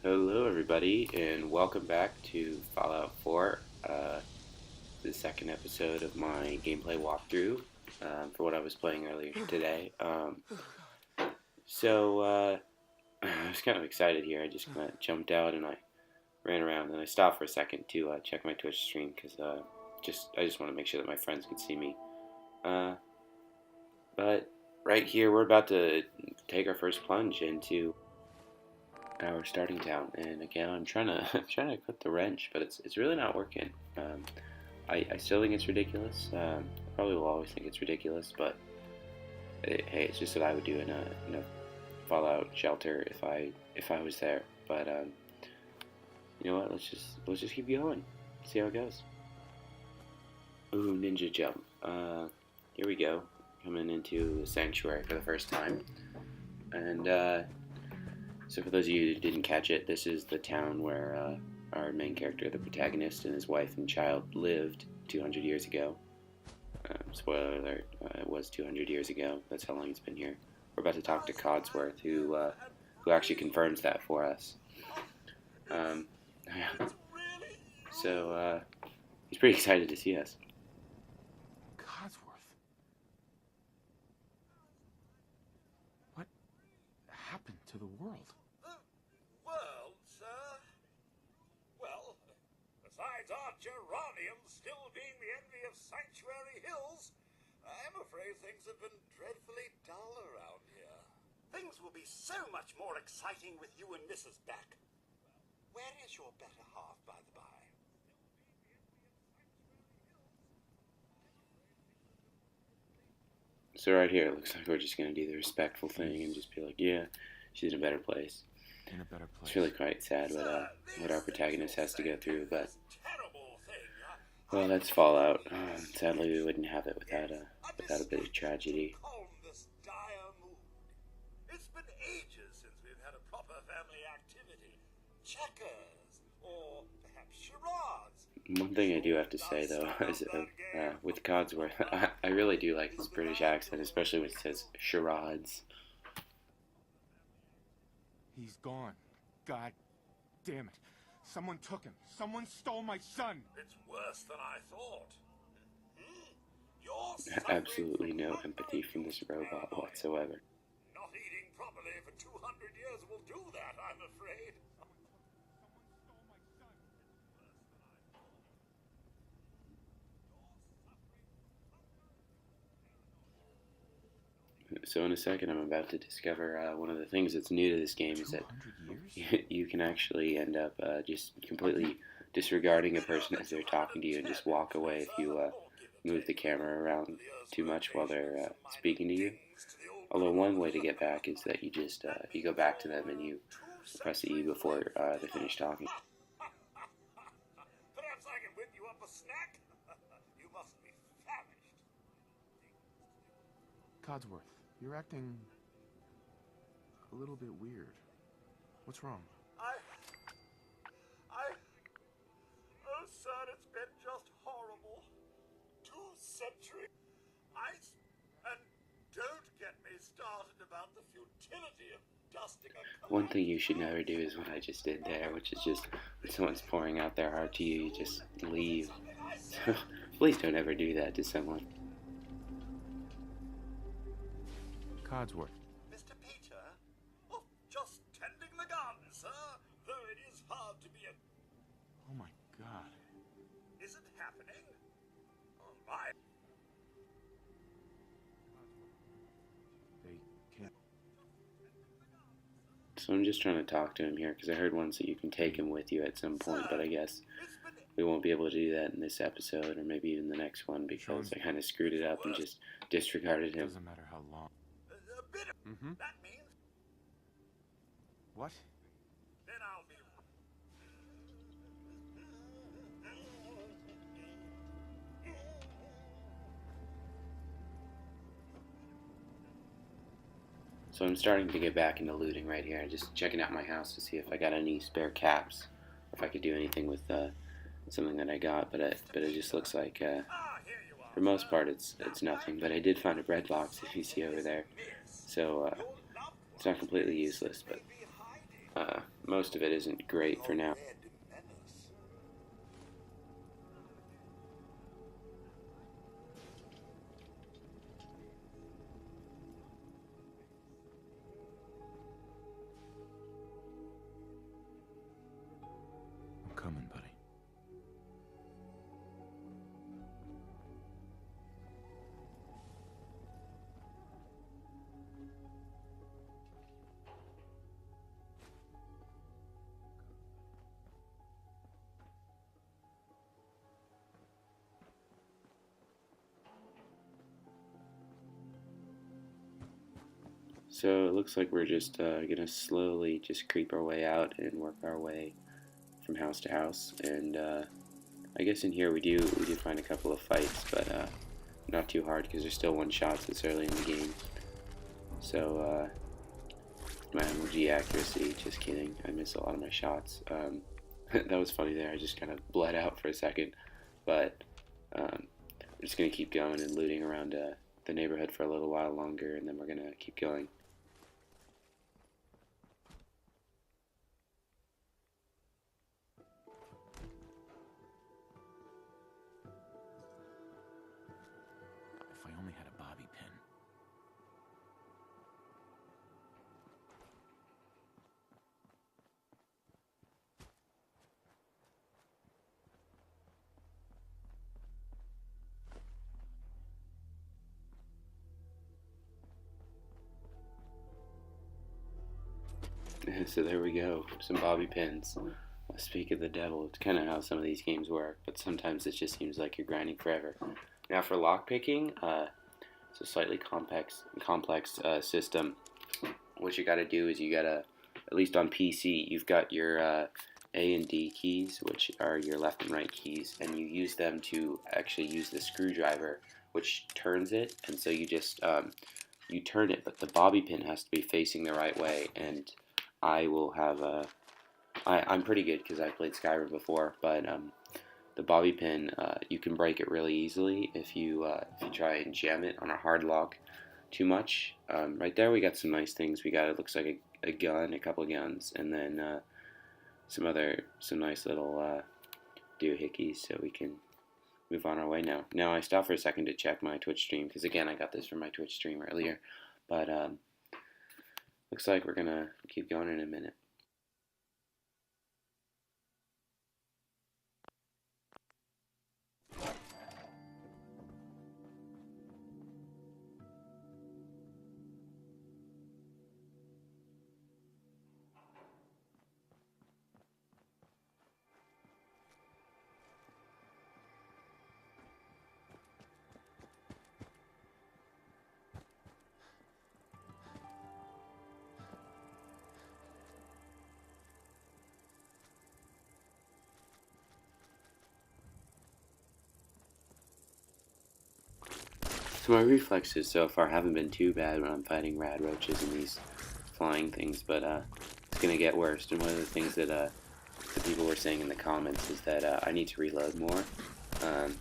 Hello, everybody, and welcome back to Fallout 4, the second episode of my gameplay walkthrough for what I was playing earlier today. I was kind of excited here. I just kind of jumped out and I ran around, and I stopped for a second to check my Twitch stream because I just want to make sure that my friends could see me. But right here, we're about to take our first plunge into our starting town, and again I'm trying to equip the wrench, but it's really not working. I still think it's ridiculous. Probably will always think it's ridiculous, but hey, it's just what I would do in a Fallout shelter if I was there. But you know what? Let's just keep going. See how it goes. Ooh, ninja jump. Here we go. Coming into the sanctuary for the first time, and so for those of you who didn't catch it, this is the town where our main character, the protagonist, and his wife and child lived 200 years ago. Spoiler alert, it was 200 years ago. That's how long he's been here. We're about to talk to Codsworth, who actually confirms that for us. So he's pretty excited to see us. Codsworth? What happened to the world? World, sir? Well, besides our geranium still being the envy of Sanctuary Hills, I'm afraid things have been dreadfully dull around here. Things will be so much more exciting with you and Mrs. Beck. Where is your better half, by the by? So right here, it looks like we're just going to do the respectful thing and just be like, yeah, she's in a better place. In a better place. It's really quite sad what our protagonist has to go through, but well, that's Fallout. Sadly, we wouldn't have it without a bit of tragedy. It's been ages since we've had a proper family activity. Checkers, or perhaps charades. One thing I do have to say, though, is with Codsworth, I really do like his British accent, especially when it says charades. He's gone. God damn it. Someone took him. Someone stole my son. It's worse than I thought. Absolutely no empathy from this robot whatsoever. Not eating properly for 200 years will do that, I'm afraid. So in a second, I'm about to discover one of the things that's new to this game is that you can actually end up just completely disregarding a person as they're talking to you and just walk away if you move the camera around too much while they're speaking to you. Although one way to get back is that you just you go back to them and you press E before they finish talking. Perhaps I can whip you up a snack? You must be famished. Codsworth, you're acting a little bit weird. What's wrong? Oh, sir, it's been just horrible. 2 centuries. And don't get me started about the futility of dusting a... One thing you should never do is what I just did there, which is just when someone's pouring out their heart to you, you just leave. So please don't ever do that to someone. Codsworth. Mr. Peter? Oh, just tending the garden, sir. Though it is hard to be a... Oh my god. Is it happening? Oh, my... They can't. So I'm just trying to talk to him here because I heard once that you can take him with you at some point, but I guess we won't be able to do that in this episode or maybe even the next one because I kind of screwed it up and just disregarded him. Doesn't matter how long. A bit of... Mm-hmm. That means... What? Then I'll be... So I'm starting to get back into looting right here, just checking out my house to see if I got any spare caps, if I could do anything with something that I got, but it just looks like for the most part it's nothing. But I did find a bread box, if you see over there, so it's not completely useless, but most of it isn't great for now. Red menace. I'm coming, buddy. So it looks like we're just gonna slowly just creep our way out and work our way from house to house. And I guess in here we do find a couple of fights, but not too hard because there's still one shots this early in the game. So my MLG accuracy, just kidding. I miss a lot of my shots. That was funny there. I just kind of bled out for a second, but we're just gonna keep going and looting around the neighborhood for a little while longer, and then we're gonna keep going. If I only had a bobby pin. So there we go, some bobby pins. Speak of the devil, it's kind of how some of these games work, but sometimes it just seems like you're grinding forever. Now for lockpicking, it's a slightly complex system. What you got to do is you got to, at least on PC, you've got your A and D keys, which are your left and right keys, and you use them to actually use the screwdriver, which turns it, and so you just you turn it, but the bobby pin has to be facing the right way, and I will have a. I'm pretty good because I played Skyrim before, but the bobby pin you can break it really easily if you try and jam it on a hard lock too much. Right there, we got some nice things. We got, it looks like a gun, a couple guns, and then some nice little doohickeys, so we can move on our way now. Now I stopped for a second to check my Twitch stream because again I got this from my Twitch stream earlier, but looks like we're gonna keep going in a minute. So my reflexes so far haven't been too bad when I'm fighting rad roaches and these flying things, but it's gonna get worse. And one of the things that the people were saying in the comments is that I need to reload more, um,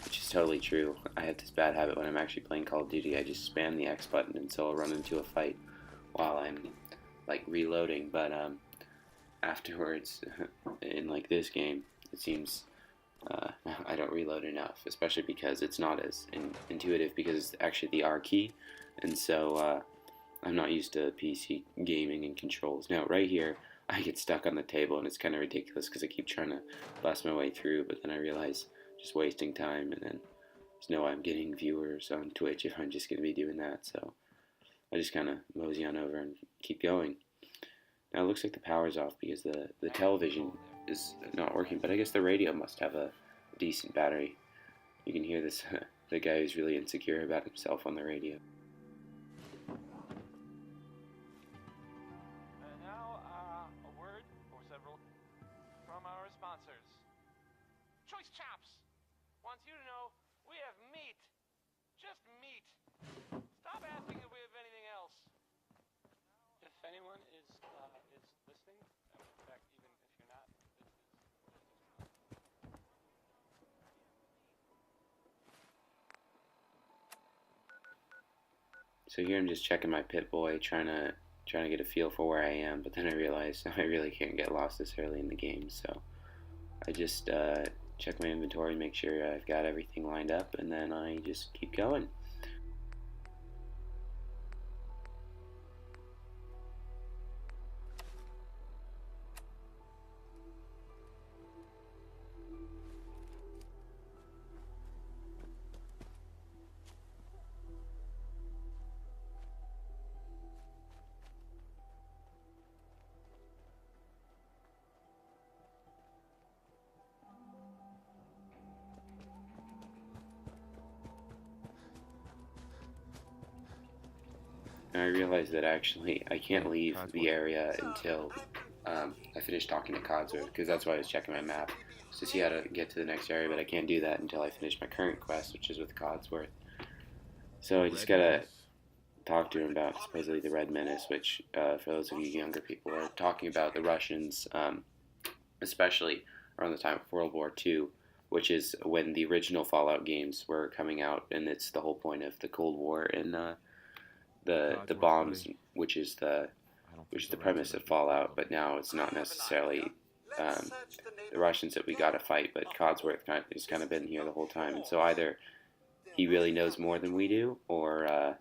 which is totally true. I have this bad habit when I'm actually playing Call of Duty. I just spam the X button, and so I'll run into a fight while I'm like reloading. But afterwards, in like this game, it seems I don't reload enough, especially because it's not as intuitive because it's actually the R key, and so I'm not used to PC gaming and controls. Now, right here, I get stuck on the table, and it's kind of ridiculous because I keep trying to bust my way through, but then I realize just wasting time, and then there's no way I'm getting viewers on Twitch if I'm just going to be doing that, so I just kind of mosey on over and keep going. Now, it looks like the power's off because the television is not working, but I guess the radio must have a decent battery. You can hear this, the guy who's really insecure about himself on the radio. And now, a word or several from our sponsors. Choice Chops wants you to know we have meat. Just meat. Stop asking if we have anything else. If anyone is listening, in fact, even if you're not, So here I'm just checking my Pit Boy, trying to trying to get a feel for where I am, but then I realized I really can't get lost this early in the game, so I just check my inventory, make sure I've got everything lined up, and then I just keep going. And I realized that actually I can't leave the area until I finish talking to Codsworth, because that's why I was checking my map to see how to get to the next area, but I can't do that until I finish my current quest, which is with Codsworth. So I just gotta talk to him about supposedly the Red Menace, which for those of you younger people are talking about the Russians, especially around the time of World War II, which is when the original Fallout games were coming out, and it's the whole point of the Cold War and the bombs, which is the premise of Fallout, but now it's not necessarily the Russians that we gotta fight, but Codsworth has kind of been here the whole time, and so either he really knows more than we do, or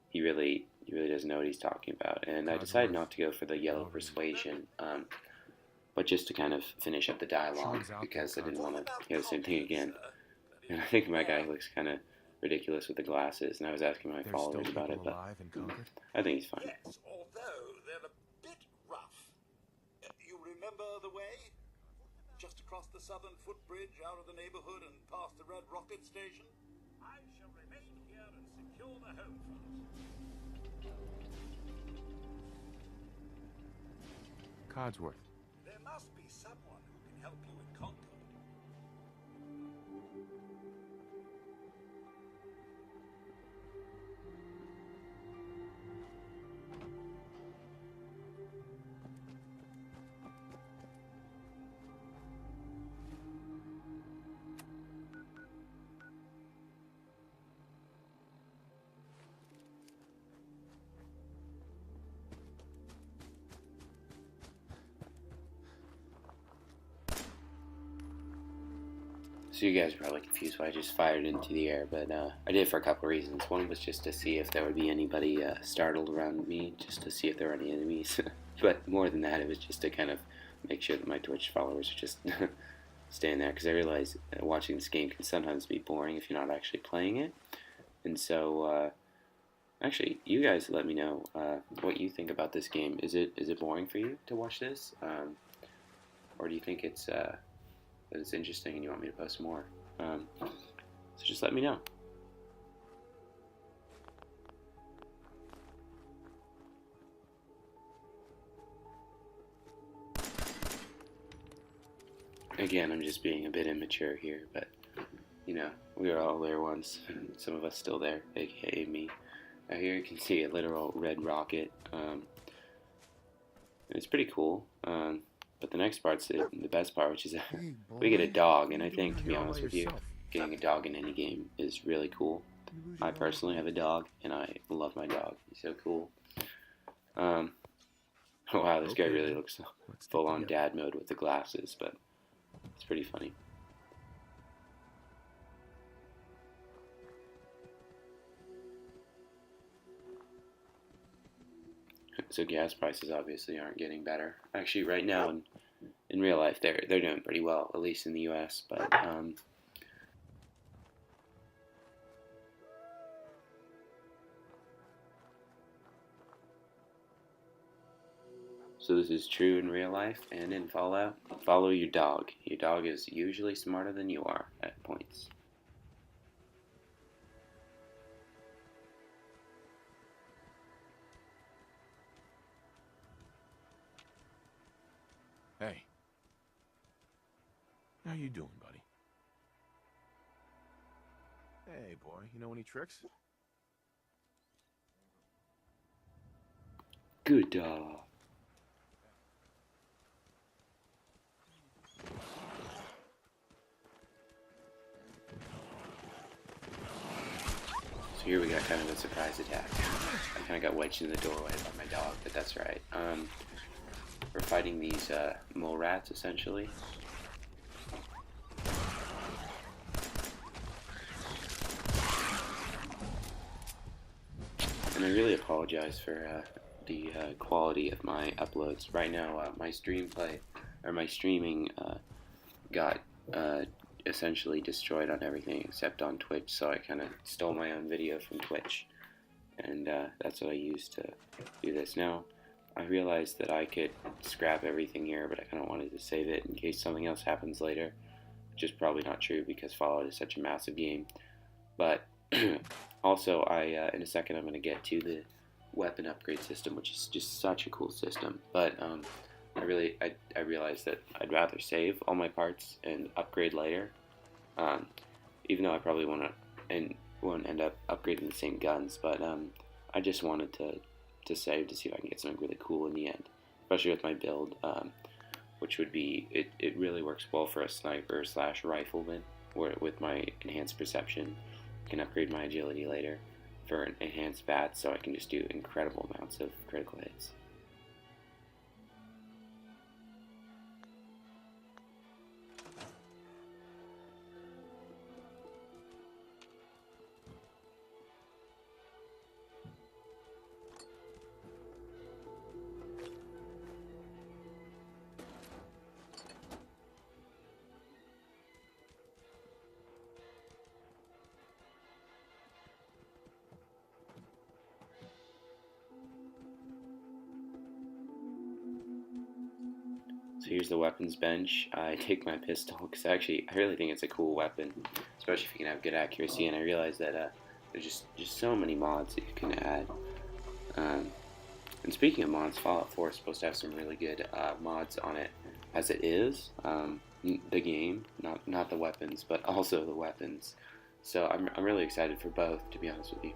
he really doesn't know what he's talking about. And I decided not to go for the yellow persuasion, but just to kind of finish up the dialogue, because I didn't want to hear the same thing again. And I think my guy looks kind of ridiculous with the glasses, and I was asking my followers about it, but I think he's fine. Yes, although they're a bit rough. You remember the way? Just across the southern footbridge, out of the neighborhood, and past the Red Rocket Station? I shall remain here and secure the home front. Codsworth. There must be someone who can help you in Concord. So you guys are probably confused why I just fired into the air, but I did for a couple of reasons. One was just to see if there would be anybody startled around me, just to see if there were any enemies. But more than that, it was just to kind of make sure that my Twitch followers are just staying there, because I realize watching this game can sometimes be boring if you're not actually playing it. And so, actually, you guys let me know what you think about this game. Is it boring for you to watch this, or do you think it's that it's interesting and you want me to post more? So just let me know. Again, I'm just being a bit immature here, but you know, we were all there once, and some of us still there, aka me. Now here you can see a literal red rocket. It's pretty cool. But the next part's the best part, which is we get a dog, and I think, to be honest with you, getting a dog in any game is really cool. I personally have a dog, and I love my dog. He's so cool. Wow, this guy really looks full-on dad mode with the glasses, but it's pretty funny. So gas prices obviously aren't getting better. Actually, right now in real life, they're doing pretty well, at least in the U.S. But so this is true in real life and in Fallout. Follow your dog. Your dog is usually smarter than you are at points. Hey. How you doing, buddy? Hey, boy. You know any tricks? Good dog. So here we got kind of a surprise attack. I kind of got wedged in the doorway by my dog, but that's right. We're fighting these mole rats, essentially. And I really apologize for the quality of my uploads. Right now, my streaming got essentially destroyed on everything except on Twitch, so I kind of stole my own video from Twitch, and that's what I used to do this. Now, I realized that I could scrap everything here, but I kind of wanted to save it in case something else happens later, which is probably not true because Fallout is such a massive game. But also, in a second, I'm going to get to the weapon upgrade system, which is just such a cool system. But I realized that I'd rather save all my parts and upgrade later, even though I probably won't end up upgrading the same guns. But I just wanted to save to see if I can get something really cool in the end, especially with my build, which would be it really works well for a sniper / rifleman, where with my enhanced perception, I can upgrade my agility later for an enhanced bat, so I can just do incredible amounts of critical hits. So here's the weapons bench. I take my pistol because I really think it's a cool weapon, especially if you can have good accuracy. And I realize that there's just so many mods that you can add. And speaking of mods, Fallout 4 is supposed to have some really good mods on it, as it is the game, not the weapons, but also the weapons. So I'm really excited for both, to be honest with you.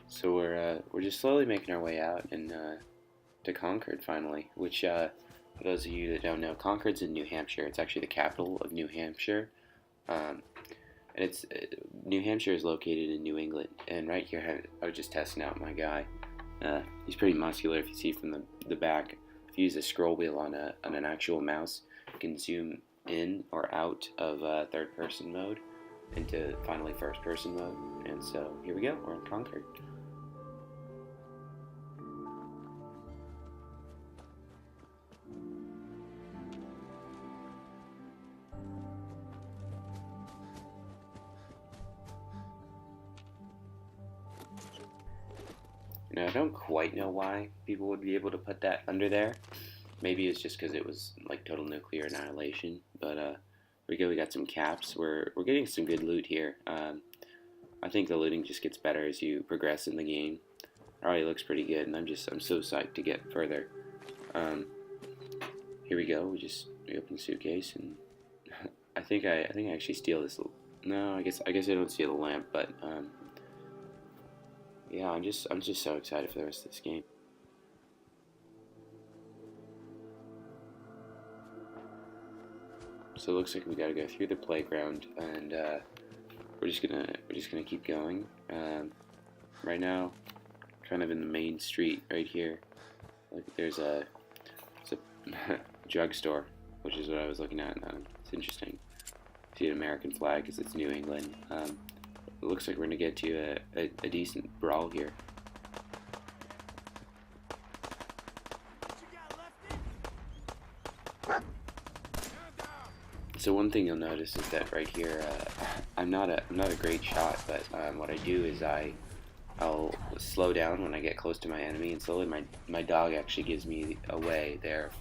So we're just slowly making our way out and to Concord finally. Which for those of you that don't know, Concord's in New Hampshire. It's actually the capital of New Hampshire, and it's New Hampshire is located in New England. And right here, I was just testing out my guy. He's pretty muscular. If you see from the back, if you use a scroll wheel on an actual mouse, you can zoom in or out of third-person mode into finally first-person mode. And so here we go. We're in Concord. Now, I don't quite know why people would be able to put that under there. Maybe it's just because it was like total nuclear annihilation. But here we go. We got some caps. We're getting some good loot here. I think the looting just gets better as you progress in the game. It already looks pretty good, and I'm so psyched to get further. Here we go. We open the suitcase, and I think I actually steal this. No, I guess I don't steal the lamp, but yeah, I'm just so excited for the rest of this game. So it looks like we gotta go through the playground, and we're just gonna keep going. Right now, kind of in the main street right here. Look, it's a drugstore, which is what I was looking at. It's interesting. See an American flag because it's New England. It looks like we're gonna get to a decent brawl here. So one thing you'll notice is that right here, I'm not a great shot, but what I do is I'll slow down when I get close to my enemy, and slowly my dog actually gives me away there,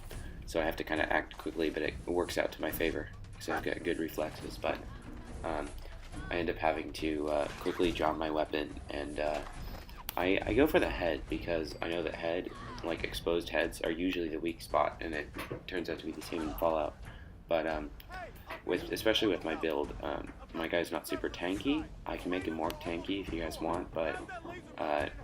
so I have to kind of act quickly, but it works out to my favor. because I've got good reflexes, but I end up having to quickly draw my weapon, and I go for the head because I know that like exposed heads, are usually the weak spot, and it turns out to be the same in Fallout. But especially with my build, my guy's not super tanky. I can make him more tanky if you guys want, but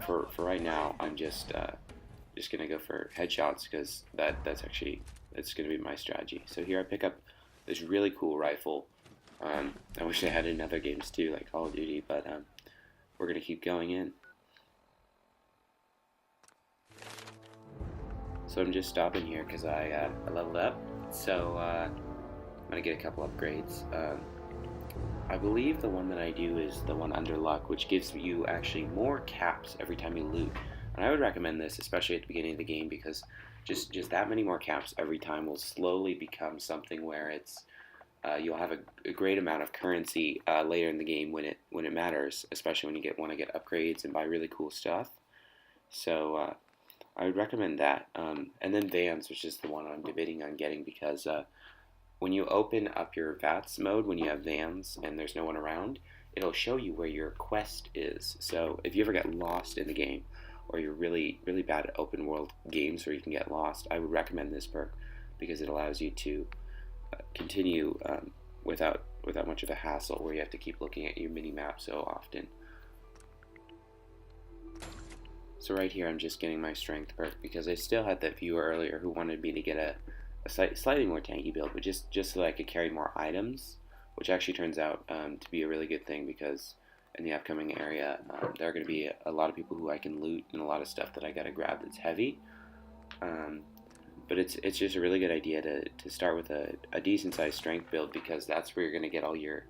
for right now, I'm just gonna go for headshots because that's gonna be my strategy. So here I pick up this really cool rifle. I wish I had it in other games too, like Call of Duty, but we're gonna keep going in. So I'm just stopping here because I leveled up. So I'm gonna get a couple upgrades. I believe the one that I do is the one under luck, which gives you actually more caps every time you loot. And I would recommend this, especially at the beginning of the game, because just that many more caps every time will slowly become something where it's you'll have a great amount of currency later in the game when it matters, especially when you want to get upgrades and buy really cool stuff. So I would recommend that. And then Vans, which is the one I'm debating on getting, because when you open up your VATS mode, when you have Vans and there's no one around, it'll show you where your quest is. So if you ever get lost in the game, or you're really bad at open world games where you can get lost, I would recommend this perk because it allows you to continue without much of a hassle, where you have to keep looking at your mini map so often. So right here I'm just getting my strength perk because I still had that viewer earlier who wanted me to get a slightly more tanky build, but just so that I could carry more items, which actually turns out to be a really good thing, because in the upcoming area there are going to be a lot of people who I can loot and a lot of stuff that I gotta grab that's heavy. But it's just a really good idea to start with a decent sized strength build, because that's where you're going to get all your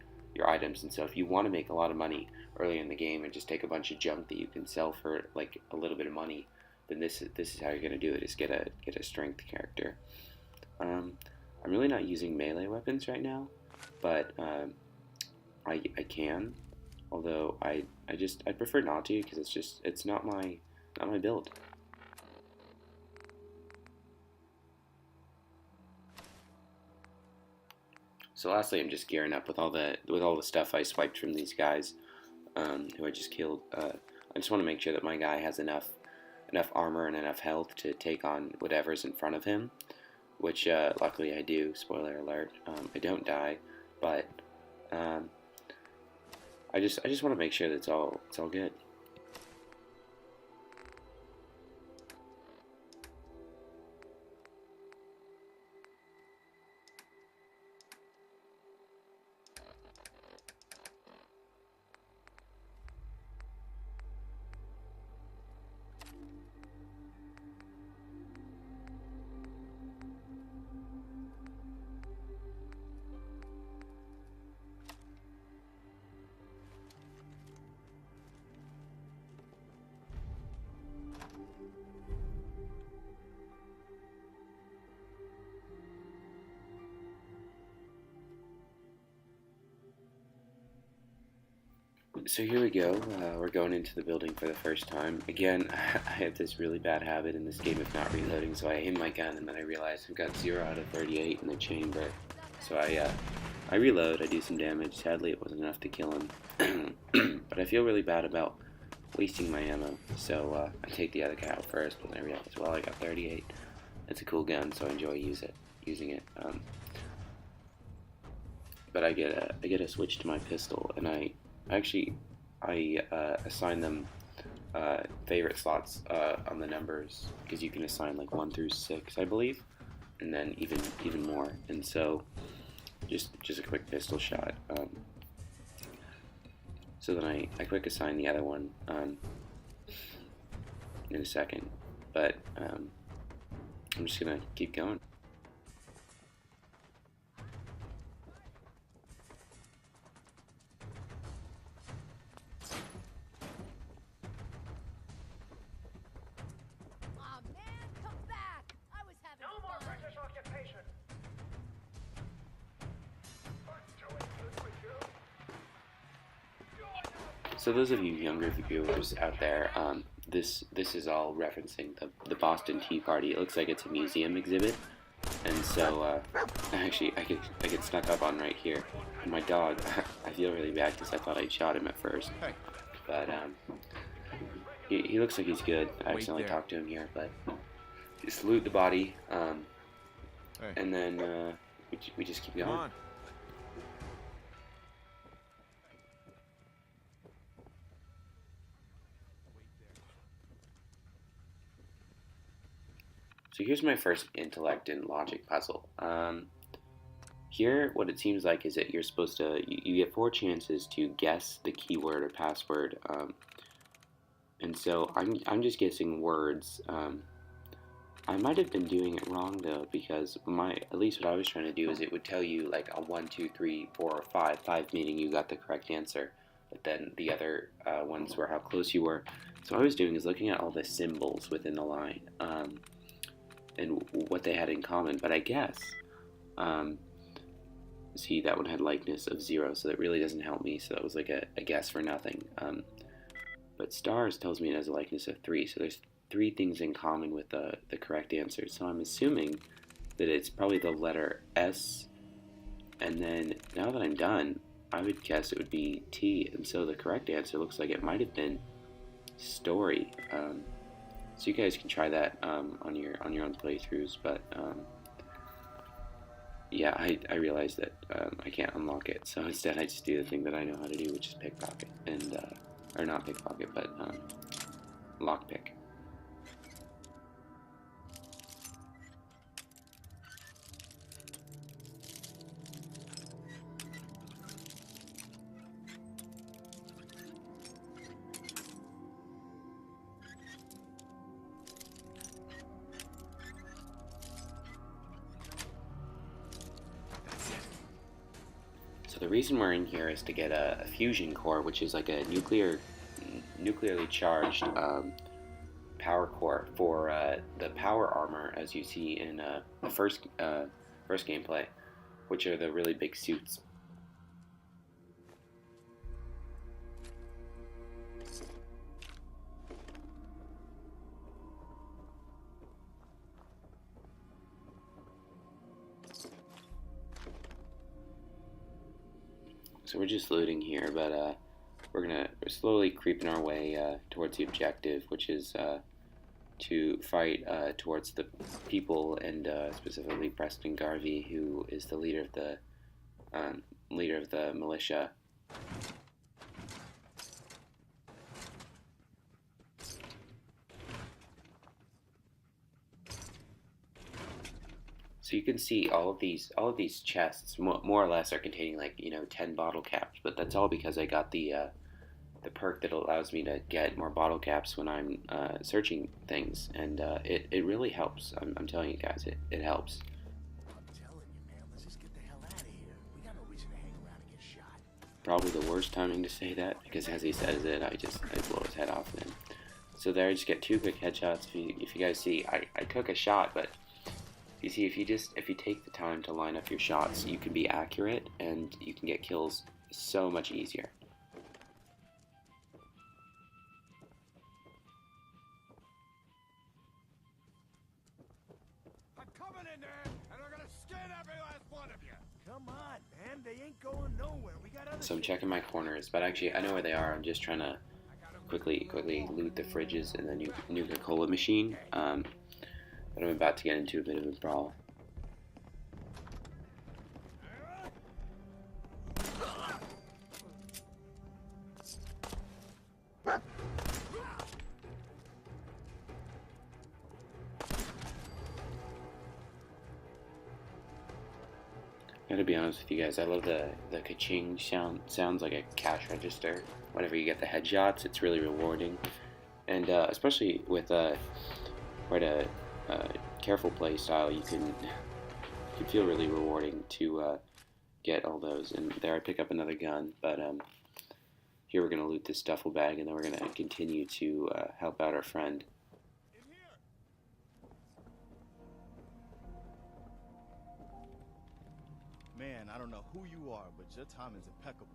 items. And so if you want to make a lot of money early in the game and just take a bunch of junk that you can sell for like a little bit of money, then this is how you're going to do it, is get a strength character. I'm really not using melee weapons right now, but I can, although I prefer not to, because it's not my build. So lastly, I'm just gearing up with all the stuff I swiped from these guys who I just killed. I just want to make sure that my guy has enough armor and enough health to take on whatever's in front of him, which luckily I do. Spoiler alert: I don't die, but I just want to make sure that it's all good. So here we go, we're going into the building for the first time. Again, I have this really bad habit in this game of not reloading, so I aim my gun and then I realize I've got 0 out of 38 in the chamber. So I reload, I do some damage. Sadly it wasn't enough to kill him, but I feel really bad about wasting my ammo, so I take the other guy out first, but then I realize, well, I got 38. It's a cool gun, so I enjoy using it. But I get a switch to my pistol, and I assign them favorite slots on the numbers, because you can assign like 1 through 6, I believe, and then even more. And so just a quick pistol shot. So then I quick assign the other one in a second, but I'm just gonna keep going. So those of you younger viewers out there, this is all referencing the Boston Tea Party. It looks like it's a museum exhibit, And so actually I get snuck up on right here. And my dog, I feel really bad because I thought I'd shot him at first, Hey, but he looks like he's good. I Wait accidentally there. talked to him here, but just loot the body, hey, and then we just keep come going. on. So here's my first intellect and logic puzzle. Here, what it seems like is that you're supposed to, you get 4 chances to guess the keyword or password, and so I'm just guessing words. I might have been doing it wrong though, because at least what I was trying to do is it would tell you like a 1, 2, 3, 4, or 5. 5 meaning you got the correct answer, but then the other ones were how close you were. So what I was doing is looking at all the symbols within the line, and what they had in common. But I guess, see, that one had likeness of 0, so that really doesn't help me. So that was like a guess for nothing. But stars tells me it has a likeness of 3, so there's 3 things in common with the correct answer. So I'm assuming that it's probably the letter S, and then now that I'm done, I would guess it would be T, and so the correct answer looks like it might have been story. So you guys can try that on your own playthroughs, but yeah, I realized that I can't unlock it, so instead I just do the thing that I know how to do, which is pickpocket, and or not pickpocket, but lockpick. So the reason we're in here is to get a fusion core, which is like a nuclearly charged power core for the power armor, as you see in the first gameplay, which are the really big suits. So we're just looting here, but we're slowly creeping our way towards the objective, which is to fight towards the people, and specifically Preston Garvey, who is the leader of the militia. So you can see all of these chests, more or less, are containing like 10 bottle caps, but that's all because I got the perk that allows me to get more bottle caps when I'm searching things, and it really helps. I'm telling you guys, it helps. I'm telling you, man, let's just get the hell out of here. We got no reason to hang around and get shot. Probably the worst timing to say that, because as he says it, I blow his head off then. So there, I just get 2 quick headshots. If you guys see, I took a shot, but you see, if you take the time to line up your shots, you can be accurate and you can get kills so much easier. I'm coming in there, and I'm gonna skin every last one of you. Come on, man, they ain't going nowhere. We got other. So I'm checking my corners, but actually I know where they are. I'm just trying to quickly loot the fridges and the Nuka-Cola machine. But I'm about to get into a bit of a brawl. Gotta be honest with you guys, I love the ka-ching sounds like a cash register. Whenever you get the headshots, it's really rewarding, and especially with quite a careful play style, you can feel really rewarding to get all those. And there, I pick up another gun, but here we're gonna loot this duffel bag, and then we're gonna continue to help out our friend. Man, I don't know who you are, but your timing's impeccable.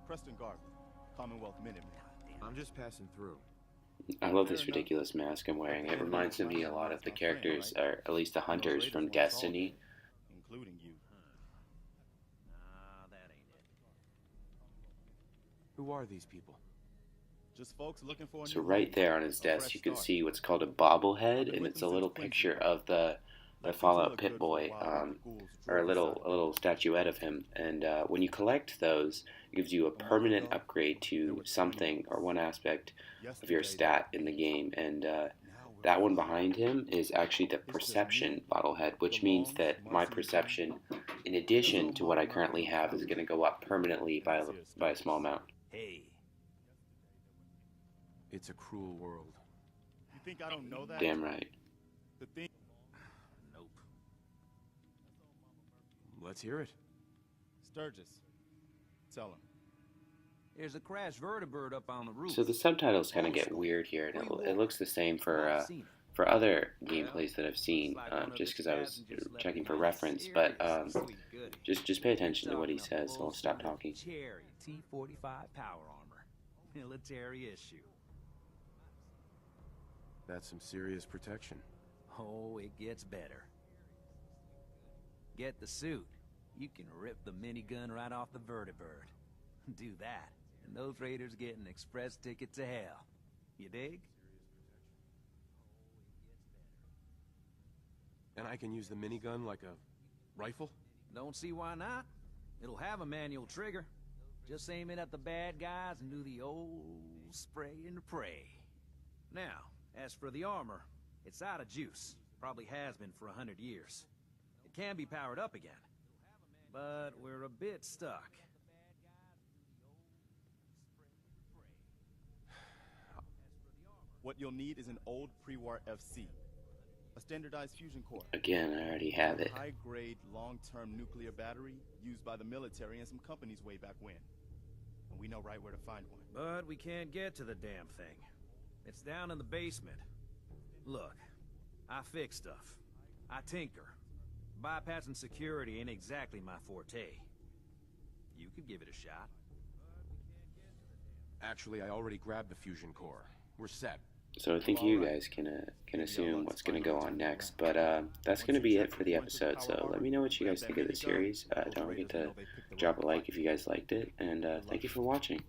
Preston Garvey, Commonwealth Minuteman. I'm just passing through. I love this ridiculous mask I'm wearing. It reminds me a lot of the characters, or at least the hunters from Destiny. Including you. Nah, that ain't it. Who are these people? Just folks looking for a So new right home, there on his a desk, fresh you can start. see what's called a bobblehead, and it's a little picture of the Fallout Pit Boy, or a little statuette of him. And when you collect those, it gives you a permanent upgrade to something or one aspect of your stat in the game. And that one behind him is actually the perception bottlehead, which means that my perception, in addition to what I currently have, is going to go up permanently by a small amount. Hey, It's a cruel world. You think I don't know that? Damn right. The thing. nope. Let's hear it. Sturgis. Tell him. There's a crashed vertibird up on the roof. So the subtitles kind of get weird here, and it looks the same I've seen it. for other gameplays that I've seen, just because I was checking for reference. But Sweet goody. just pay attention to what he says, and I'll stop talking. Cherry T-45 power armor. Military issue. That's some serious protection. Oh, it gets better. Get the suit. You can rip the minigun right off the vertibird. Do that, and those raiders get an express ticket to hell. You dig? And I can use the minigun like a rifle? Don't see why not. It'll have a manual trigger. Just aim it at the bad guys and do the old spray and pray. Now, as for the armor, it's out of juice. Probably has been for 100 years. It can be powered up again. But we're a bit stuck. What you'll need is an old pre-war FC. A standardized fusion core. Again, I already have it. High-grade, long-term nuclear battery used by the military and some companies way back when. And we know right where to find one. But we can't get to the damn thing. It's down in the basement. Look, I fix stuff. I tinker. Bypassing security ain't exactly my forte. You could give it a shot. Actually, I already grabbed the fusion core. We're set. So I think you guys can assume what's going to go on next. But that's going to be it for the episode. So let me know what you guys think of the series. Don't forget to drop a like if you guys liked it. And thank you for watching.